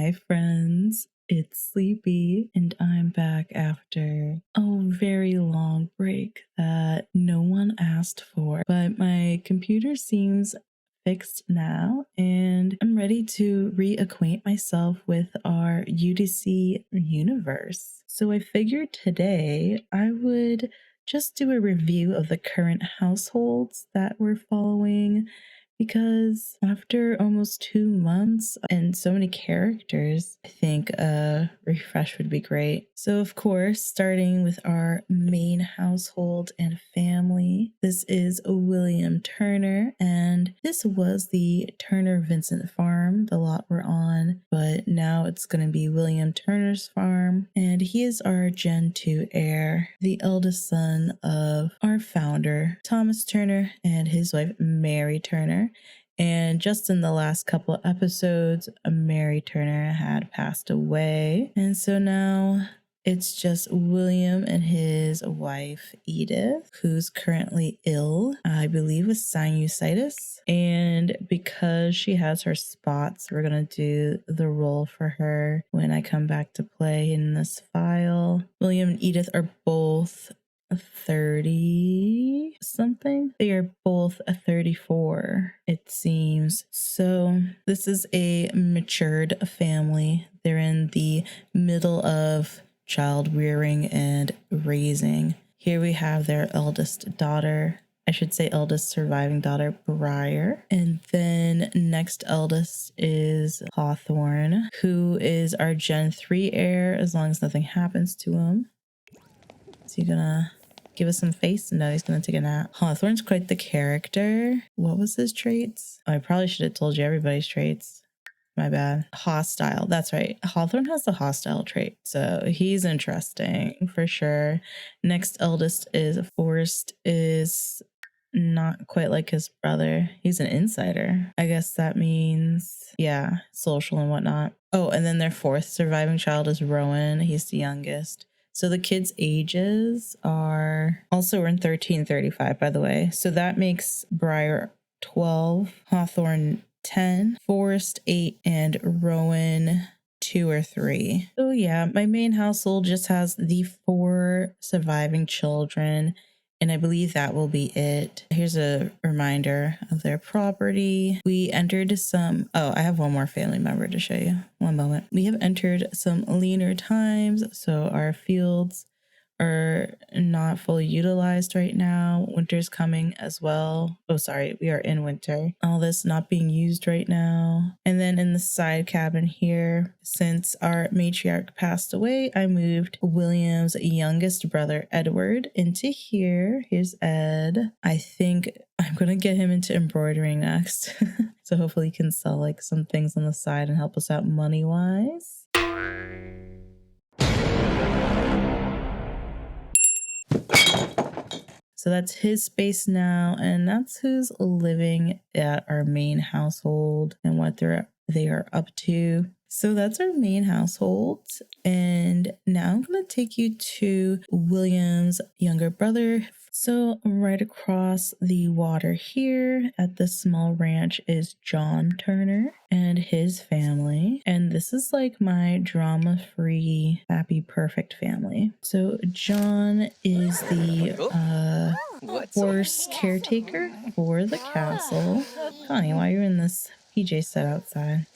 Hi, friends. It's Sleepy, and I'm back after a very long break that no one asked for. But my computer seems fixed now, and I'm ready to reacquaint myself with our UDC universe. So I figured today I would just do a review of the current households that we're following because after almost 2 months and so many characters, I think a refresh would be great. So, of course, starting with our main household and family, this is William Turner, and this was the Turner Vincent farm, the lot we're on, but now it's going to be William Turner's farm, and he is our Gen 2 heir, the eldest son of our founder, Thomas Turner, and his wife, Mary Turner. And just in the last couple of episodes, Mary Turner had passed away. And so now it's just William and his wife, Edith, who's currently ill, I believe with sinusitis. And because she has her spots, we're going to do the role for her when I come back to play in this file. William and Edith are both 30 something. They are both a 34, it seems. So this is a matured family. They're in the middle of child rearing and raising. Here we have their eldest daughter. I should say eldest surviving daughter, Briar. And then next eldest is Hawthorne, who is our Gen 3 heir as long as nothing happens to him. Is he gonna give us some face? No, he's gonna take a nap. Hawthorne's quite the character. What was his traits? I probably should have told you everybody's traits. My bad. Hostile. That's right. Hawthorne has the hostile trait, so he's interesting for sure. Next eldest is Forrest, is not quite like his brother. He's an insider. I guess that means, yeah, social and whatnot. Oh, and then their fourth surviving child is Rowan. He's the youngest. So the kids' ages are also in 1335, by the way. So that makes Briar 12, Hawthorne 10, Forrest 8, and Rowan 2 or 3. So yeah, my main household just has the 4 surviving children, and I believe that will be it. Here's a reminder of their property. We entered some... Oh, I have one more family member to show you. One moment. We have entered some leaner times, so our fields are not fully utilized right now. Winter's coming as well. Oh, sorry, we are in winter. All this not being used right now. And then in the side cabin here, since our matriarch passed away, I moved William's youngest brother, Edward, into here. Here's Ed. I think I'm gonna get him into embroidering next. So hopefully he can sell like some things on the side and help us out money-wise. So that's his space now, and that's who's living at our main household and what they are up to. So that's our main household, and now I'm going to take you to William's younger brother. So right across the water here at the small ranch is John Turner and his family. And this is like my drama-free, happy, perfect family. So John is the horse caretaker for the castle. Connie, why are you in this PJ set outside?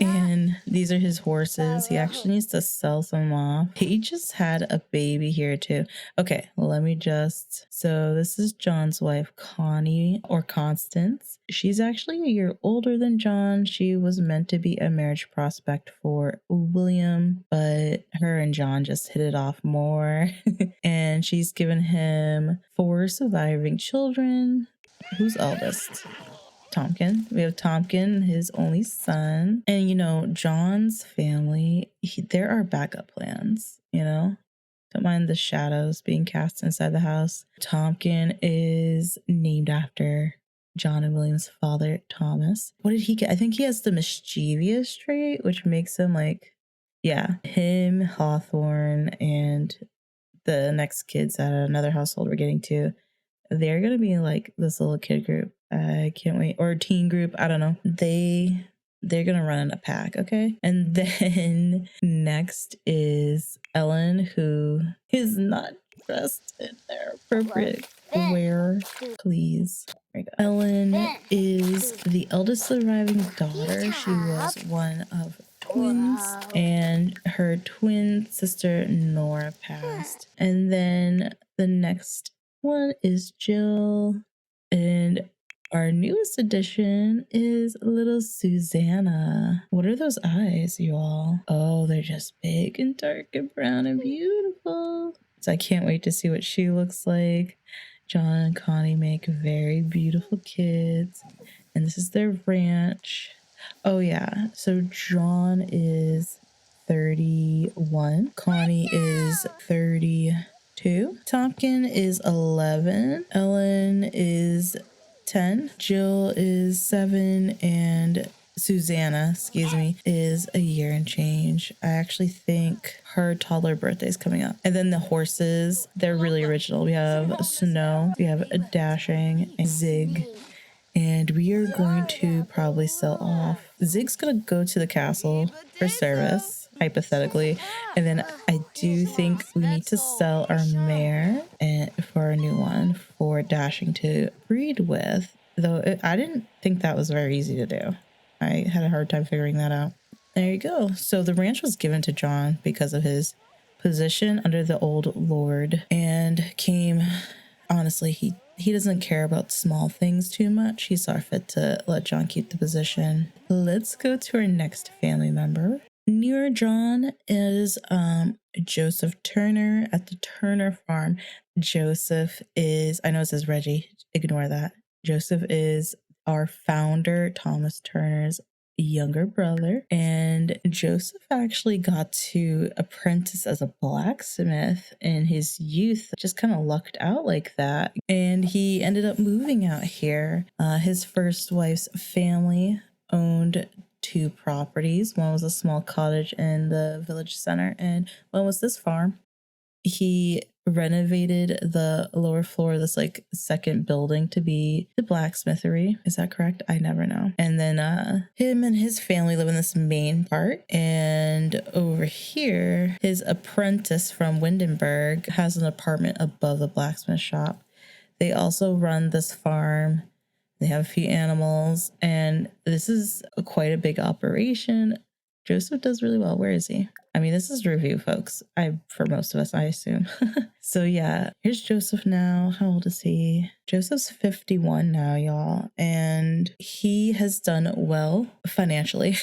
And these are his horses. He actually needs to sell some off. He just had a baby here too. Okay, let me just... So this is John's wife, Connie, or Constance. She's actually a year older than John. She was meant to be a marriage prospect for William, but her and John just hit it off more. And she's given him 4 surviving children. Who's eldest? Tompkin. We have Tompkin, his only son. And, you know, John's family, there are backup plans, you know? Don't mind the shadows being cast inside the house. Tompkin is named after John and William's father, Thomas. What did he get? I think he has the mischievous trait, which makes him like, yeah, him, Hawthorne, and the next kids at another household we're getting to. They're going to be like this little kid group. I can't wait. Or teen group. I don't know. They they're gonna run in a pack, okay? And then next is Ellen, who is not dressed in their appropriate wear. Please. There we go. Ellen is the eldest surviving daughter. She was one of twins, and her twin sister Nora passed. And then the next one is Jill, and our newest addition is little Susanna. What are those eyes, you all? Oh, they're just big and dark and brown and beautiful. So I can't wait to see what she looks like. John and Connie make very beautiful kids. And this is their ranch. Oh yeah, so John is 31. Connie is 32. Tompkin is 11. Ellen is 10. Jill is 7. And Susanna, excuse me, is a year and change. I actually think her toddler birthday is coming up. And then the horses, they're really original. We have Snow, we have a Dashing, and Zig. And we are going to probably sell off. Zig's gonna go to the castle for service, hypothetically. And then I do think we need to sell our mare and for a new one for Dashing to breed with. Though I didn't think that was very easy to do. I had a hard time figuring that out. There you go. So the ranch was given to John because of his position under the old lord, and came, honestly, he doesn't care about small things too much. He saw fit to let John keep the position. Let's go to our next family member. Near John is Joseph Turner at the Turner farm. Joseph is, I know it says Reggie, ignore that. Joseph is our founder, Thomas Turner's younger brother, and Joseph actually got to apprentice as a blacksmith in his youth. Just kind of lucked out like that, and he ended up moving out here. His first wife's family owned 2 properties. One was a small cottage in the village center, and one was this farm. He renovated the lower floor of this like second building to be the blacksmithery. Is that correct? I never know. And then him and his family live in this main part. And over here, his apprentice from Windenburg has an apartment above the blacksmith shop. They also run this farm. They have a few animals, and this is quite a big operation. Joseph does really well. Where is he? I mean, this is review, folks. For most of us, I assume. So yeah, here's Joseph now. How old is he? Joseph's 51 now, y'all. And he has done well financially.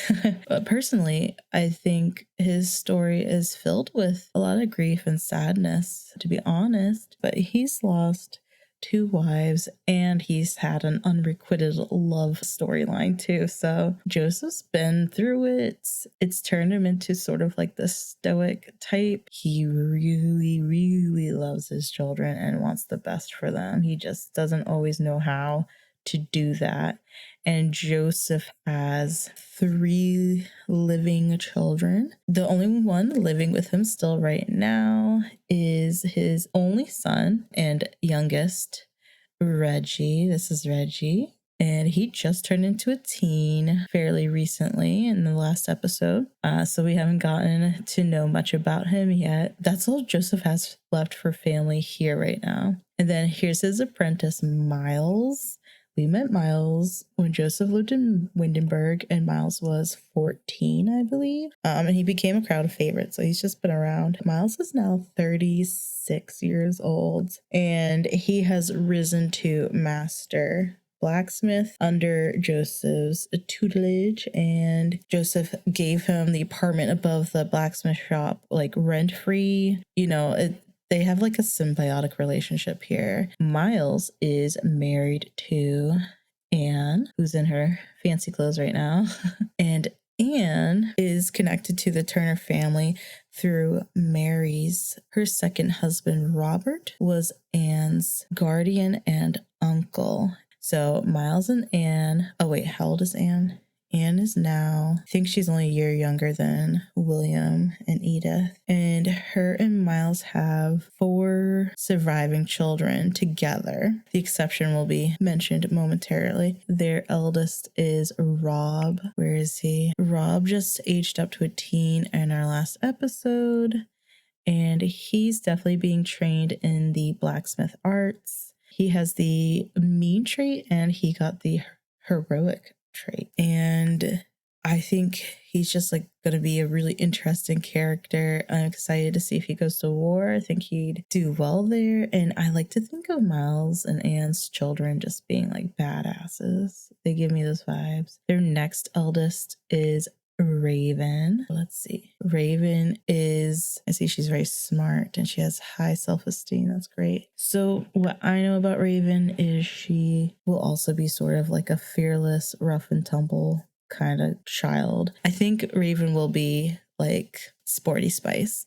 But personally, I think his story is filled with a lot of grief and sadness, to be honest. But he's lost 2 wives, and he's had an unrequited love storyline too. So Joseph's been through it. It's turned him into sort of like the stoic type. He really, really loves his children and wants the best for them. He just doesn't always know how to do that. And Joseph has 3 living children. The only one living with him still right now is his only son and youngest, Reggie. This is Reggie. And he just turned into a teen fairly recently in the last episode. So we haven't gotten to know much about him yet. That's all Joseph has left for family here right now. And then here's his apprentice, Miles. We met Miles when Joseph lived in Windenburg, and Miles was 14, I believe. And he became a crowd favorite, so he's just been around. Miles is now 36 years old, and he has risen to master blacksmith under Joseph's tutelage, and Joseph gave him the apartment above the blacksmith shop, like rent-free. They have like a symbiotic relationship here. Miles is married to Anne, who's in her fancy clothes right now. And Anne is connected to the Turner family through Mary's. Her second husband, Robert, was Anne's guardian and uncle. So Miles and Anne, oh wait, how old is Anne? Anne is now, I think she's only a year younger than William and Edith. And her and Miles have 4 surviving children together. The exception will be mentioned momentarily. Their eldest is Rob. Where is he? Rob just aged up to a teen in our last episode. And he's definitely being trained in the blacksmith arts. He has the mean trait and he got the heroic trait. And I think he's just like going to be a really interesting character. I'm excited to see if he goes to war. I think he'd do well there. And I like to think of Miles and Anne's children just being like badasses. They give me those vibes. Their next eldest is Raven. Let's see. Raven is, I see she's very smart and she has high self-esteem. That's great. So what I know about Raven is she will also be sort of like a fearless, rough and tumble kind of child. I think Raven will be like Sporty Spice.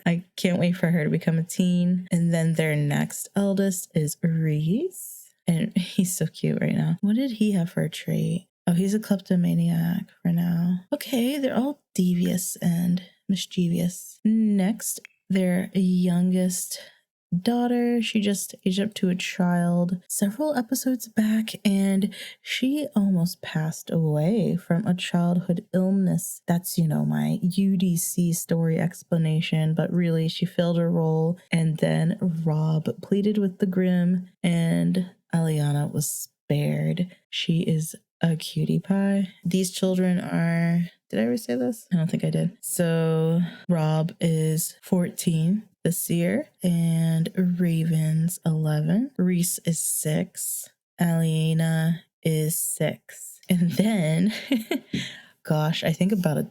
I can't wait for her to become a teen. And then their next eldest is Reese. And he's so cute right now. What did he have for a trait? Oh, he's a kleptomaniac for now. Okay, they're all devious and mischievous. Next, their youngest daughter, she just aged up to a child several episodes back, and she almost passed away from a childhood illness. That's, my UDC story explanation, but really she filled her role. And then Rob pleaded with the Grimm, and Aliana was spared. She is a cutie pie. These children are, did I ever say this? I don't think I did. So Rob is 14 this year and Raven's 11. Reese is 6. Aliena is 6. And then, gosh, I think about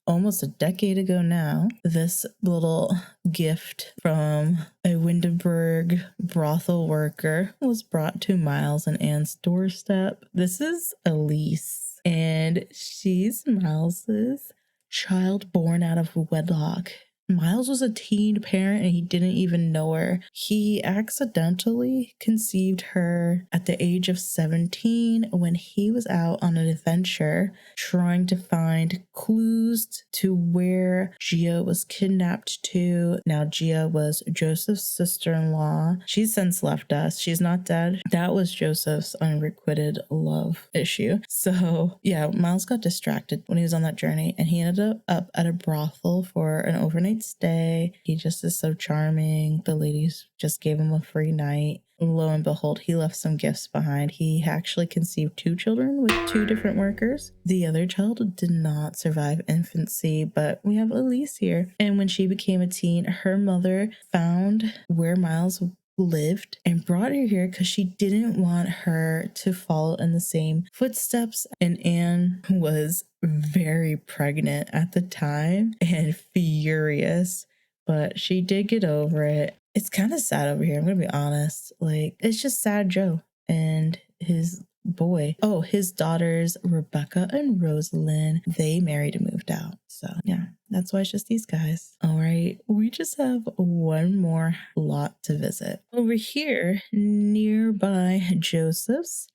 almost a decade ago now, this little gift from a Windenburg brothel worker was brought to Miles and Anne's doorstep. This is Elise, and she's Miles's child born out of wedlock. Miles was a teen parent and he didn't even know her. He accidentally conceived her at the age of 17 when he was out on an adventure trying to find clues to where Gia was kidnapped to. Now, Gia was Joseph's sister-in-law. She's since left us. She's not dead. That was Joseph's unrequited love issue. So yeah, Miles got distracted when he was on that journey and he ended up at a brothel for an overnight stay. He just is so charming. The ladies just gave him a free night. Lo and behold, he left some gifts behind. He actually conceived 2 children with 2 different workers. The other child did not survive infancy, but we have Elise here. And when she became a teen, her mother found where Miles lived and brought her here because she didn't want her to follow in the same footsteps. And Anne was very pregnant at the time and furious, but she did get over it. It's kind of sad over here, I'm gonna be honest. Like, it's just sad Joe and his boy. Oh, his daughters Rebecca and Rosalind, they married and moved out. So yeah, that's why it's just these guys. All right, we just have one more lot to visit. Over here, nearby Joseph's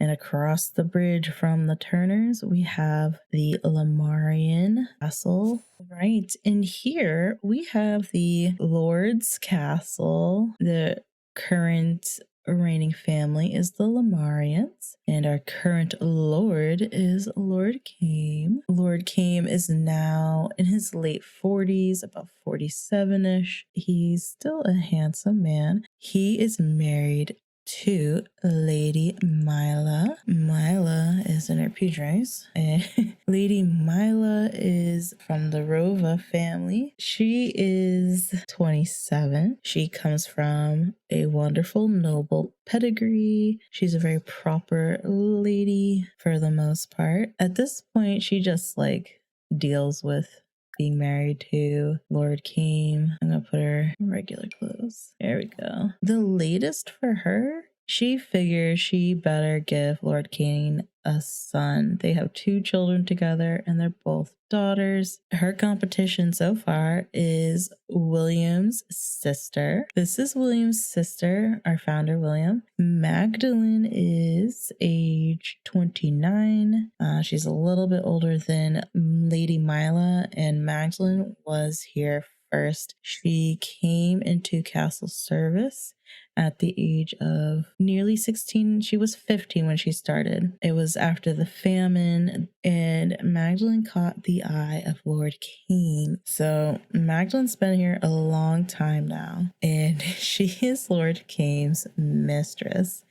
and across the bridge from the Turners, we have the Lamarian Castle. Right, and here we have the Lord's Castle. The current reigning family is the Lamarians, and our current lord is Lord Kame. Lord Kame is now in his late 40s, about 47-ish. He's still a handsome man. He is married to Lady Mila. Mila is in her PJs. Lady Mila is from the Rova family. She is 27. She comes from a wonderful noble pedigree. She's a very proper lady for the most part. At this point, she just deals with being married to Lord Kame. I'm gonna put her in regular clothes. There we go. The latest for her, she figures she better give Lord Kane a son. They have 2 children together and they're both daughters. Her competition so far is William's sister. This is William's sister, our founder, William. Magdalene is age 29. She's a little bit older than Lady Mila, and Magdalene was here first. She came into castle service at the age of nearly 16. She was 15 when she started. It was after the famine, and Magdalene caught the eye of Lord Kane. So Magdalene's been here a long time now, and she is Lord Kane's mistress.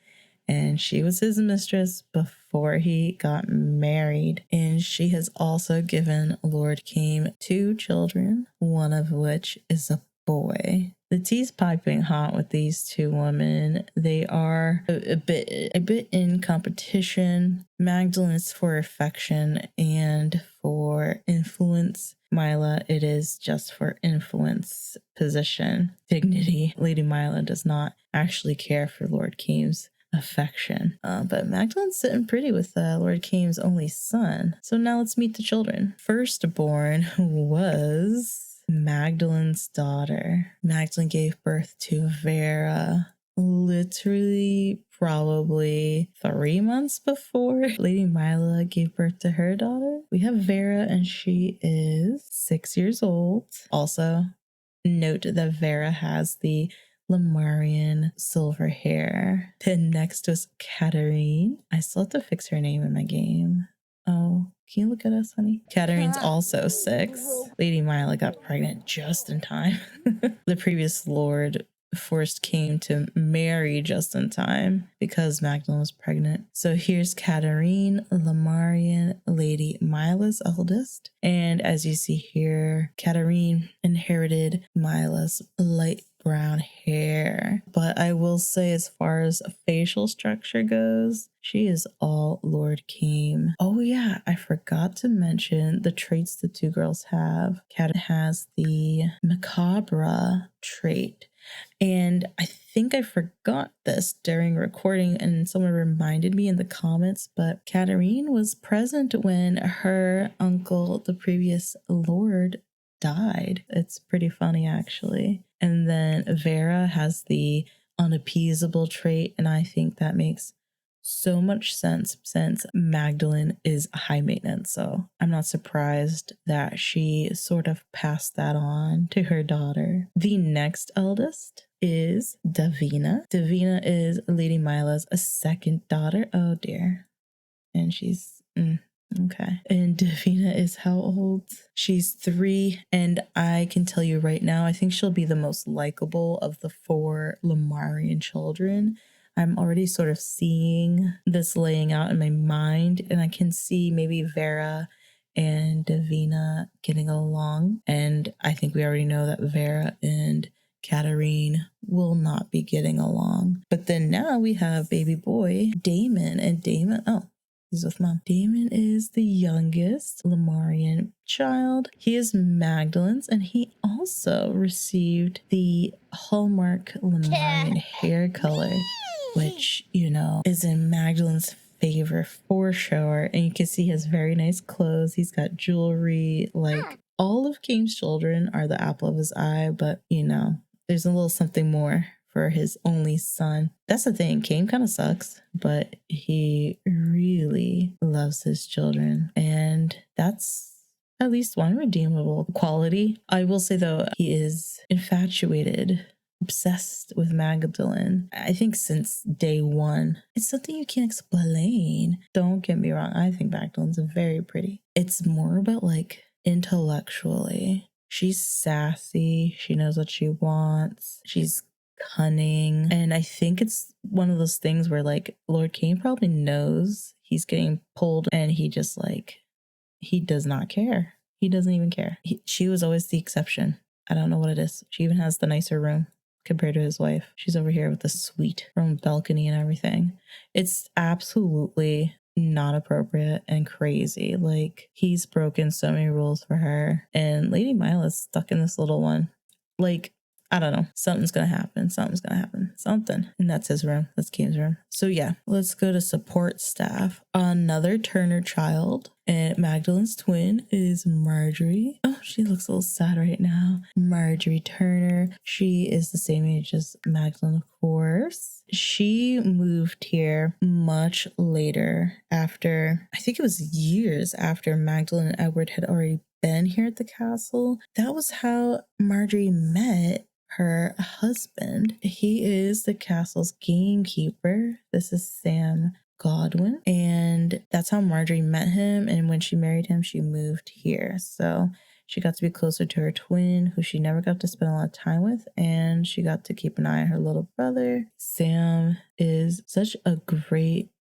And she was his mistress before he got married. And she has also given Lord Kane 2 children, one of which is a boy. The tea's piping hot with these 2 women. They are a bit in competition. Magdalene is for affection and for influence. Mila, it is just for influence, position, dignity. Lady Mila does not actually care for Lord Kane's affection. But Magdalene's sitting pretty with Lord Kane's only son. So now let's meet the children. Firstborn was Magdalene's daughter. Magdalene gave birth to Vera literally probably 3 months before Lady Mila gave birth to her daughter. We have Vera and she is 6 years old. Also, note that Vera has the Lemurian silver hair. Then next was Karine. I still have to fix her name in my game. Oh, can you look at us, honey? Katarine's also 6. Lady Mila got pregnant just in time. The previous lord forced Kane to marry just in time because Magdalene was pregnant. So here's Karine, Lemurian, Lady Mila's eldest. And as you see here, Karine inherited Mila's light brown hair. But I will say, as far as facial structure goes, she is all Lord Kane. Oh yeah, I forgot to mention the traits the 2 girls have. Kat has the macabre trait. And I think I forgot this during recording and someone reminded me in the comments, but Karine was present when her uncle, the previous lord, died. It's pretty funny, actually. And then Vera has the unappeasable trait, and I think that makes so much sense since Magdalene is high maintenance. So I'm not surprised that she sort of passed that on to her daughter. The next eldest is Davina. Davina is Lady Mila's second daughter. Oh dear. And she's okay. And Davina is how old? She's 3, and I can tell you right now, I think she'll be the most likable of the 4 Lemurian children. I'm already sort of seeing this laying out in my mind, and I can see maybe Vera and Davina getting along. And I think we already know that Vera and Karine will not be getting along. But then now we have baby boy Damon, and Damon, oh, he's with mom. Damon is the youngest Lemurian child. He is Magdalene's, and he also received the hallmark Lemurian hair color, which, you know, is in Magdalene's favor for sure. And you can see he has very nice clothes. He's got jewelry. Like, all of Kane's children are the apple of his eye, but, you know, there's a little something more for his only son. That's the thing. Kane kind of sucks, but he really loves his children. And that's at least one redeemable quality. I will say, though, he is infatuated, obsessed with Magdalene. I think since day one. It's something you can't explain. Don't get me wrong. I think Magdalene's very pretty. It's more about, like, intellectually. She's sassy. She knows what she wants. She's cunning. And I think it's one of those things where, like, Lord Kane probably knows he's getting pulled and he just, like, he does not care. He doesn't even care. She was always the exception. I don't know what it is. She even has the nicer room compared to his wife. She's over here with the suite from balcony and everything. It's absolutely not appropriate and crazy. Like, he's broken so many rules for her, and Lady Mila's stuck in this little one. Like, I don't know. Something's gonna happen. Something's gonna happen. Something. And that's his room. That's Kane's room. So yeah, let's go to support staff. Another Turner child. And Magdalene's twin is Marjorie. Oh, she looks a little sad right now. Marjorie Turner. She is the same age as Magdalene, of course. She moved here much later after, I think it was years after Magdalene and Edward had already been here at the castle. That was how Marjorie met her husband. He is the castle's gamekeeper. This is Sam Godwin, and that's how Marjorie met him. And when she married him, she moved here, so she got to be closer to her twin, who she never got to spend a lot of time with, and she got to keep an eye on her little brother. Sam is such a great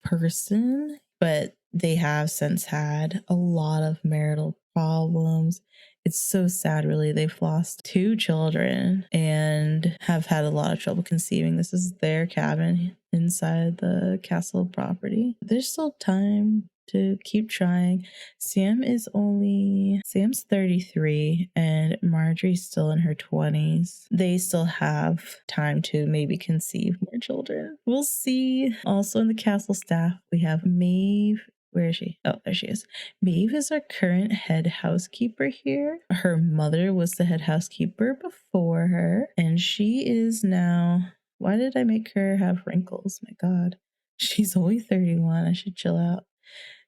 person, but they have since had a lot of marital problems. It's so sad, really. They've lost 2 children and have had a lot of trouble conceiving. This is their cabin inside the castle property. There's still time to keep trying. Sam's 33 and Marjorie's still in her 20s. They still have time to maybe conceive more children. We'll see. Also in the castle staff, we have Maeve. Where is she? Oh, there she is. Maeve is our current head housekeeper here. Her mother was the head housekeeper before her, and she is now... Why did I make her have wrinkles? My God. She's only 31. I should chill out.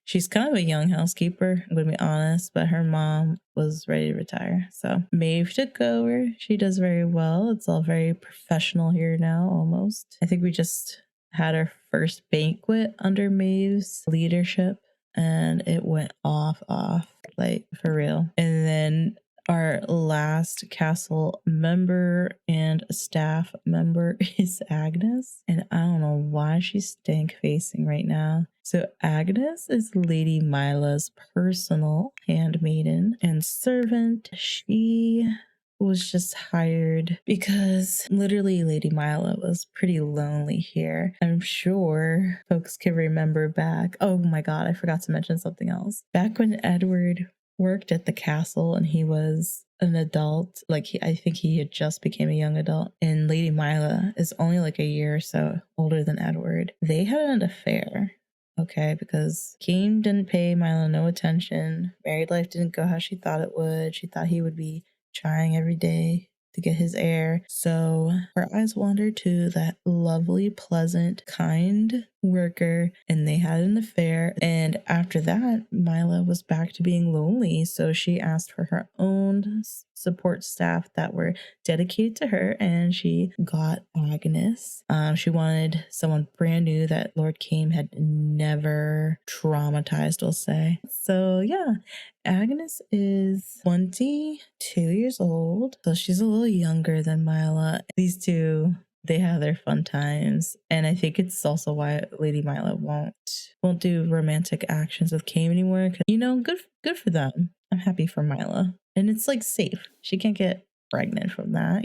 She's kind of a young housekeeper, I'm going to be honest, but her mom was ready to retire. So Maeve took over. She does very well. It's all very professional here now, almost. I think we just had our first banquet under Maeve's leadership, and it went off, like for real. And then our last castle member and staff member is Agnes, and I don't know why she's stank facing right now. So Agnes is Lady Mila's personal handmaiden and servant. She was just hired because literally Lady Mila was pretty lonely here. I'm sure folks can remember back. Oh my God, I forgot to mention something else. Back when Edward worked at the castle and he was an adult, I think he had just became a young adult, and Lady Mila is only like a year or so older than Edward. They had an affair. Okay, because Kane didn't pay Mila no attention. Married life didn't go how she thought it would. She thought he would be trying every day to get his heir. So her eyes wandered to that lovely, pleasant, kind worker, and they had an affair. And after that, Mila was back to being lonely. So she asked for her own support staff that were dedicated to her, and she got Agnes. She wanted someone brand new that Lord Kane had never traumatized, we'll say. So yeah, Agnes is 22 years old, so she's a little younger than Mila. These two, they have their fun times, and I think it's also why Lady Mila won't do romantic actions with Kane anymore. 'Cause, good for them. I'm happy for Mila, and it's safe. She can't get pregnant from that,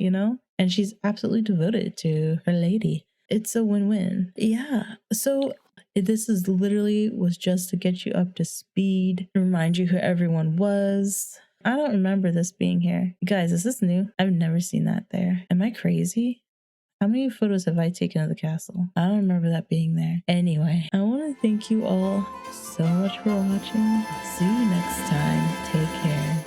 and she's absolutely devoted to her lady. It's a win-win. Yeah. So this was just to get you up to speed, remind you who everyone was. I don't remember this being here. Guys, is this new? I've never seen that there. Am I crazy? How many photos have I taken of the castle? I don't remember that being there. Anyway, I want to thank you all so much for watching. See you next time. Take care.